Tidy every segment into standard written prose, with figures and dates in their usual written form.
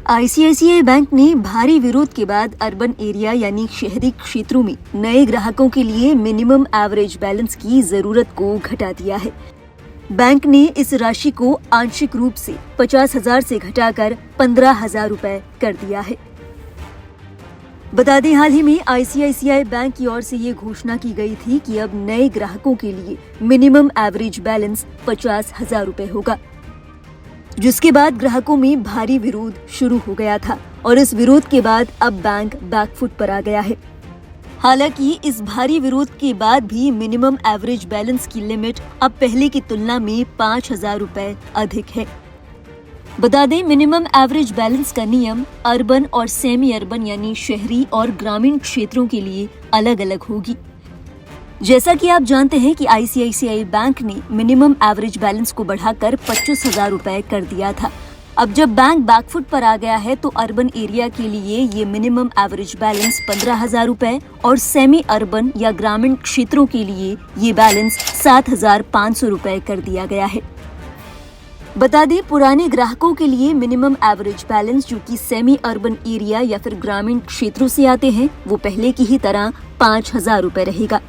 ICICI bank ने भारी विरोध के बाद अर्बन एरिया यानी शहरी क्षेत्रों में नए ग्राहकों के लिए मिनिमम एवरेज बैलेंस की जरूरत को घटा दिया है। बैंक ने इस राशि को आंशिक रूप से 50,000 से घटाकर 15,000 रुपए कर दिया है। बता दें, हाल ही में आईसीआईसीआई बैंक की ओर से ये घोषणा की गई थी कि अब नए ग्राहकों के लिए मिनिमम एवरेज बैलेंस 50,000 रुपए होगा, जिसके बाद ग्राहकों में भारी विरोध शुरू हो गया था और इस विरोध के बाद अब बैंक बैकफुट पर आ गया है। हालांकि इस भारी विरोध के बाद भी मिनिमम एवरेज बैलेंस की लिमिट अब पहले की तुलना में 5,000 रुपए अधिक है। बता दें, मिनिमम एवरेज बैलेंस का नियम अर्बन और सेमी अर्बन यानी शहरी और ग्रामीण क्षेत्रों के लिए अलग अलग होगी। जैसा कि आप जानते हैं कि आईसीआईसीआई बैंक ने मिनिमम एवरेज बैलेंस को बढ़ाकर 25,000 रुपए कर दिया था। अब जब बैंक बैकफुट पर आ गया है तो अर्बन एरिया के लिए ये मिनिमम एवरेज बैलेंस 15,000 रुपए और सेमी अर्बन या ग्रामीण क्षेत्रों के लिए ये बैलेंस 7,500 रुपए कर दिया गया है। बता दें, पुराने ग्राहकों के लिए मिनिमम एवरेज बैलेंस जो कि सेमी अर्बन एरिया या फिर ग्रामीण क्षेत्रों से आते हैं वो पहले की ही तरह 5,000 रुपए रहेगा।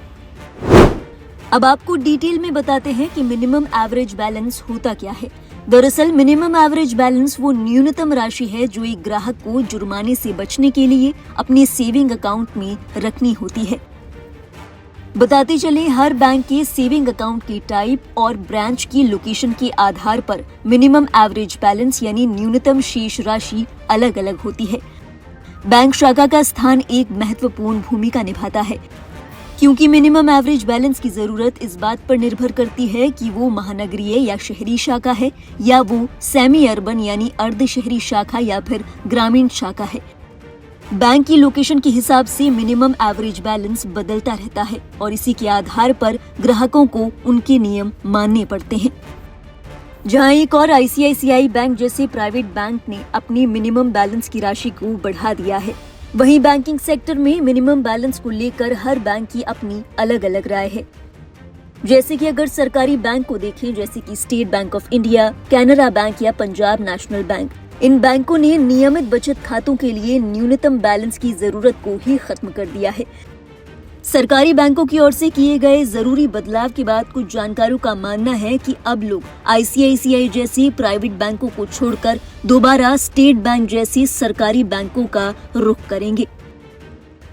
अब आपको डिटेल में बताते हैं कि मिनिमम एवरेज बैलेंस होता क्या है। दरअसल मिनिमम एवरेज बैलेंस वो न्यूनतम राशि है जो एक ग्राहक को जुर्माने से बचने के लिए अपने सेविंग अकाउंट में रखनी होती है। बताते चले, हर बैंक के सेविंग अकाउंट की टाइप और ब्रांच की लोकेशन के आधार पर मिनिमम एवरेज बैलेंस यानी न्यूनतम शेष राशि अलग अलग होती है। बैंक शाखा का स्थान एक महत्वपूर्ण भूमिका निभाता है, क्योंकि मिनिमम एवरेज बैलेंस की जरूरत इस बात पर निर्भर करती है कि वो महानगरीय या शहरी शाखा है या वो सेमी अर्बन यानी अर्ध शहरी शाखा या फिर ग्रामीण शाखा है। बैंक की लोकेशन के हिसाब से मिनिमम एवरेज बैलेंस बदलता रहता है और इसी के आधार पर ग्राहकों को उनके नियम मानने पड़ते हैं। जहां एक और आईसीआईसीआई बैंक जैसे प्राइवेट बैंक ने अपनी मिनिमम बैलेंस की राशि को बढ़ा दिया है, वहीं बैंकिंग सेक्टर में मिनिमम बैलेंस को लेकर हर बैंक की अपनी अलग अलग राय है। जैसे कि अगर सरकारी बैंक को देखें, जैसे कि state bank of India, Canara bank या पंजाब नेशनल बैंक, इन बैंकों ने नियमित बचत खातों के लिए न्यूनतम बैलेंस की जरूरत को ही खत्म कर दिया है। सरकारी बैंकों की ओर से किए गए जरूरी बदलाव के बाद कुछ जानकारों का मानना है कि अब लोग आईसीआईसीआई जैसी प्राइवेट बैंकों को छोड़कर दोबारा स्टेट बैंक जैसी सरकारी बैंकों का रुख करेंगे।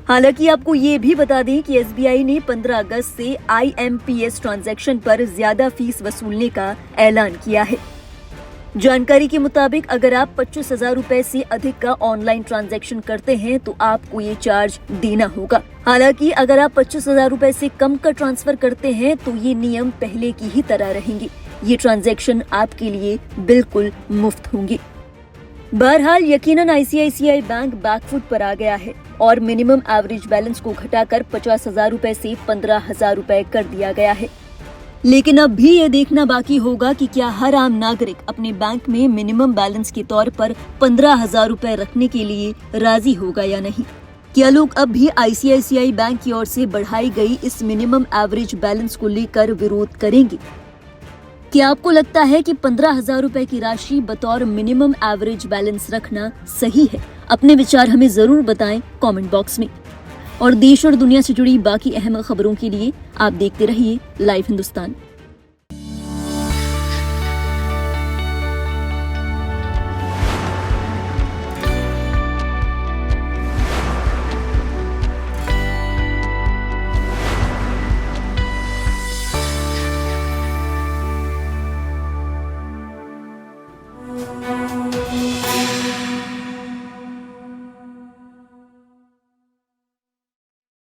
हालांकि आपको ये भी बता दें कि एसबीआई ने 15 अगस्त से आईएमपीएस ट्रांजैक्शन पर ज्यादा फीस वसूलने का ऐलान किया है। जानकारी के मुताबिक अगर आप 25,000 रुपए से अधिक का ऑनलाइन ट्रांजैक्शन करते हैं तो आपको ये चार्ज देना होगा। हालांकि अगर आप 25,000 रुपए से कम का ट्रांसफर करते हैं तो ये नियम पहले की ही तरह रहेंगे। ये ट्रांजैक्शन आपके लिए बिल्कुल मुफ्त होंगे। बहरहाल यकीनन आईसीआईसीआई बैंक बैकफुट पर आ गया है और मिनिमम एवरेज बैलेंस को घटाकर 50,000 रुपए से 15,000 रुपए कर दिया गया है। लेकिन अब भी ये देखना बाकी होगा कि क्या हर आम नागरिक अपने बैंक में मिनिमम बैलेंस के तौर पर 15,000 रुपए रखने के लिए राजी होगा या नहीं। क्या लोग अब भी आईसीआईसीआई बैंक की ओर से बढ़ाई गई इस मिनिमम एवरेज बैलेंस को लेकर विरोध करेंगे? क्या आपको लगता है कि 15,000 रुपए की राशि बतौर मिनिमम एवरेज बैलेंस रखना सही है? अपने विचार हमें जरूर बताएं कमेंट बॉक्स में। और देश और दुनिया से जुड़ी बाकी अहम खबरों के लिए आप देखते रहिए लाइव हिंदुस्तान।